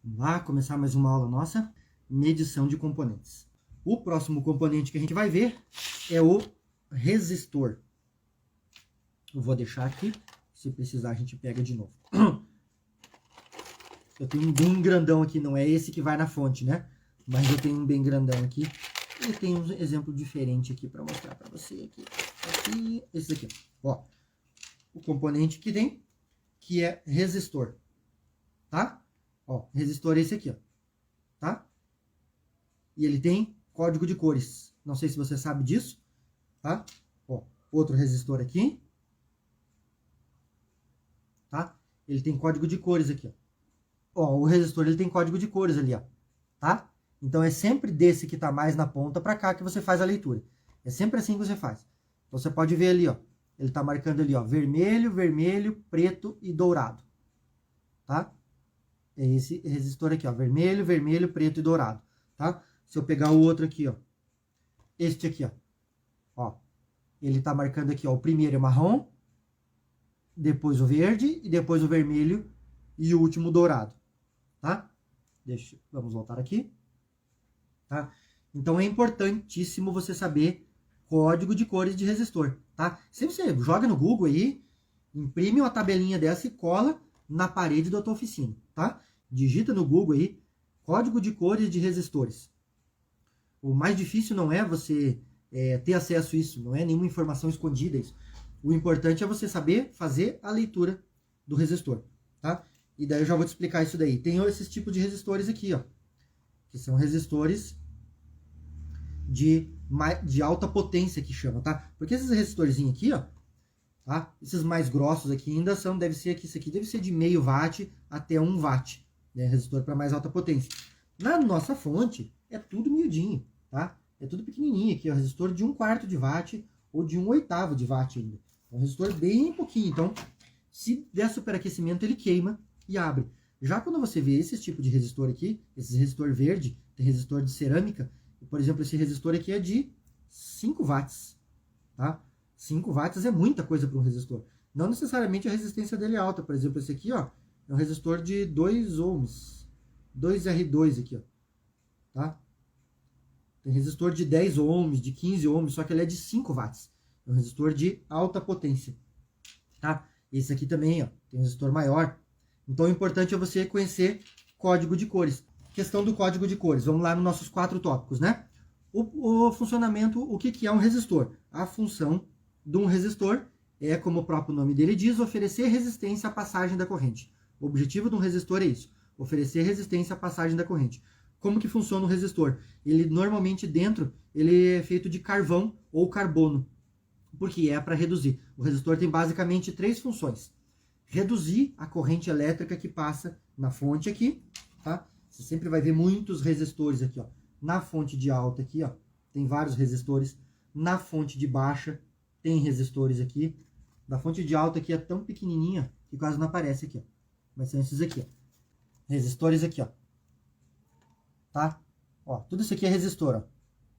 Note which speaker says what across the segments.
Speaker 1: Vamos lá, começar mais uma aula nossa, medição de componentes. O próximo componente que a gente vai ver é o resistor. Eu vou deixar aqui, se precisar a gente pega de novo. Eu tenho um bem grandão aqui, não é esse que vai na fonte, né? Mas eu tenho um bem grandão aqui. E tem um exemplo diferente aqui para mostrar para você aqui. Esse aqui, ó. O componente que tem, que é resistor, tá? Ó, resistor é esse aqui, ó, tá? E ele tem código de cores. Não sei se você sabe disso, tá? Ó, outro resistor aqui, tá? Ele tem código de cores aqui, ó. Ó, o resistor ele tem código de cores ali, ó, tá? Então é sempre desse que tá mais na ponta para cá que você faz a leitura. É sempre assim que você faz. Então você pode ver ali, ó. Ele tá marcando ali, ó, vermelho, vermelho, preto e dourado, tá? É esse resistor aqui, ó, vermelho, vermelho, preto e dourado, tá? Se eu pegar o outro aqui, ó, este aqui, ó, ele tá marcando aqui, ó, o primeiro é marrom, depois o verde e depois o vermelho e o último dourado, tá? Vamos voltar aqui, tá? Então é importantíssimo você saber código de cores de resistor, tá? Se você joga no Google aí, imprime uma tabelinha dessa e cola na parede da tua oficina, tá? Digita no Google aí, código de cores de resistores. O mais difícil não é você ter acesso a isso, não é nenhuma informação escondida isso. O importante é você saber fazer a leitura do resistor, tá? E daí eu já vou te explicar isso daí. Tem esses tipos de resistores aqui, ó, que são resistores de alta potência que chama, tá? Porque esses resistorzinhos aqui, ó, tá? Esses mais grossos aqui ainda são, isso aqui deve ser de meio watt até 1 watt, né? Resistor para mais alta potência. Na nossa fonte é tudo miudinho, tá? É tudo pequenininho aqui, ó, resistor de 1/4 de watt ou de 1/8 de watt ainda. É um resistor bem pouquinho, então se der superaquecimento ele queima e abre. Já quando você vê esse tipo de resistor aqui, esse resistor verde, tem resistor de cerâmica, por exemplo, esse resistor aqui é de 5 watts, tá? 5 watts é muita coisa para um resistor. Não necessariamente a resistência dele é alta. Por exemplo, esse aqui, ó, é um resistor de 2 ohms. 2R2 aqui, ó. Tá? Tem resistor de 10 ohms, de 15 ohms, só que ele é de 5 watts. É um resistor de alta potência. Tá? Esse aqui também, ó, tem um resistor maior. Então o importante é você conhecer código de cores. Questão do código de cores. Vamos lá nos nossos 4 tópicos, né? O funcionamento, o que é um resistor? A função de um resistor é, como o próprio nome dele diz, oferecer resistência à passagem da corrente. O objetivo de um resistor é isso, oferecer resistência à passagem da corrente. Como que funciona o resistor? Ele normalmente dentro, ele é feito de carvão ou carbono, porque é para reduzir. O resistor tem basicamente 3 funções. Reduzir a corrente elétrica que passa na fonte aqui, tá? Você sempre vai ver muitos resistores aqui, ó. Na fonte de alta aqui, ó, tem vários resistores. Na fonte de baixa tem resistores aqui. Da fonte de alta aqui é tão pequenininha que quase não aparece aqui, ó. Mas são esses aqui, ó. Resistores aqui, ó. Tá? Ó, tudo isso aqui é resistor, ó.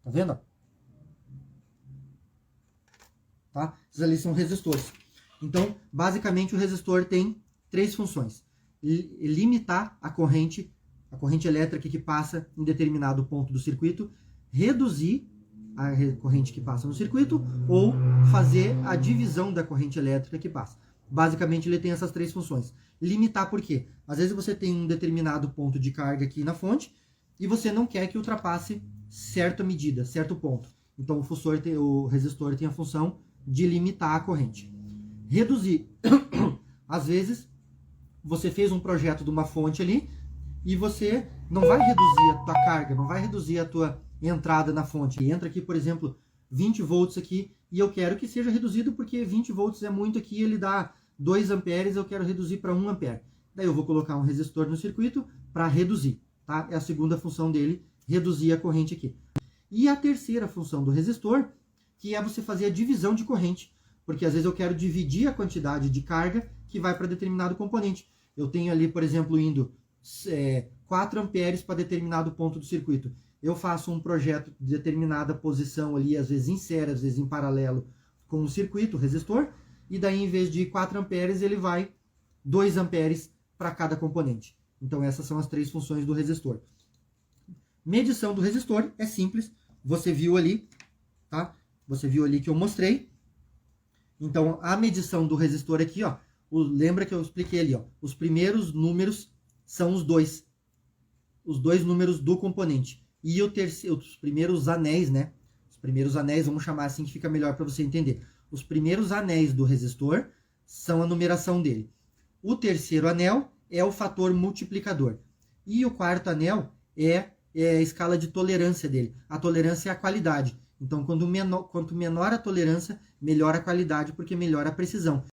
Speaker 1: Tá vendo, ó? Tá? Esses ali são resistores. Então, basicamente o resistor tem 3 funções. Limitar a corrente elétrica que passa em determinado ponto do circuito, reduzir a corrente que passa no circuito ou fazer a divisão da corrente elétrica que passa. Basicamente ele tem essas 3 funções. Limitar por quê? Às vezes você tem um determinado ponto de carga aqui na fonte e você não quer que ultrapasse certa medida, certo ponto. Então o resistor tem a função de limitar a corrente. Reduzir. Às vezes você fez um projeto de uma fonte ali e você não vai reduzir a tua carga, não vai reduzir a tua entrada na fonte. Entra aqui, por exemplo, 20 volts aqui, e eu quero que seja reduzido porque 20 volts é muito aqui, ele dá 2 amperes, eu quero reduzir para 1 ampere. Daí eu vou colocar um resistor no circuito para reduzir, tá? É a segunda função dele, reduzir a corrente aqui. E a terceira função do resistor, que é você fazer a divisão de corrente, porque às vezes eu quero dividir a quantidade de carga que vai para determinado componente. Eu tenho ali, por exemplo, indo 4 amperes para determinado ponto do circuito. Eu faço um projeto de determinada posição ali, às vezes em série, às vezes em paralelo com o circuito, o resistor, e daí em vez de 4 amperes ele vai 2 amperes para cada componente. Então essas são as 3 funções do resistor. Medição do resistor é simples, você viu ali, tá? Você viu ali que eu mostrei. Então a medição do resistor aqui, ó, lembra que eu expliquei ali, ó, os primeiros números são os dois números do componente. E os primeiros anéis, né? Os primeiros anéis, vamos chamar assim que fica melhor para você entender. Os primeiros anéis do resistor são a numeração dele. O terceiro anel é o fator multiplicador. E o quarto anel é a escala de tolerância dele. A tolerância é a qualidade. Então, quanto menor a tolerância, melhor a qualidade, porque melhor a precisão.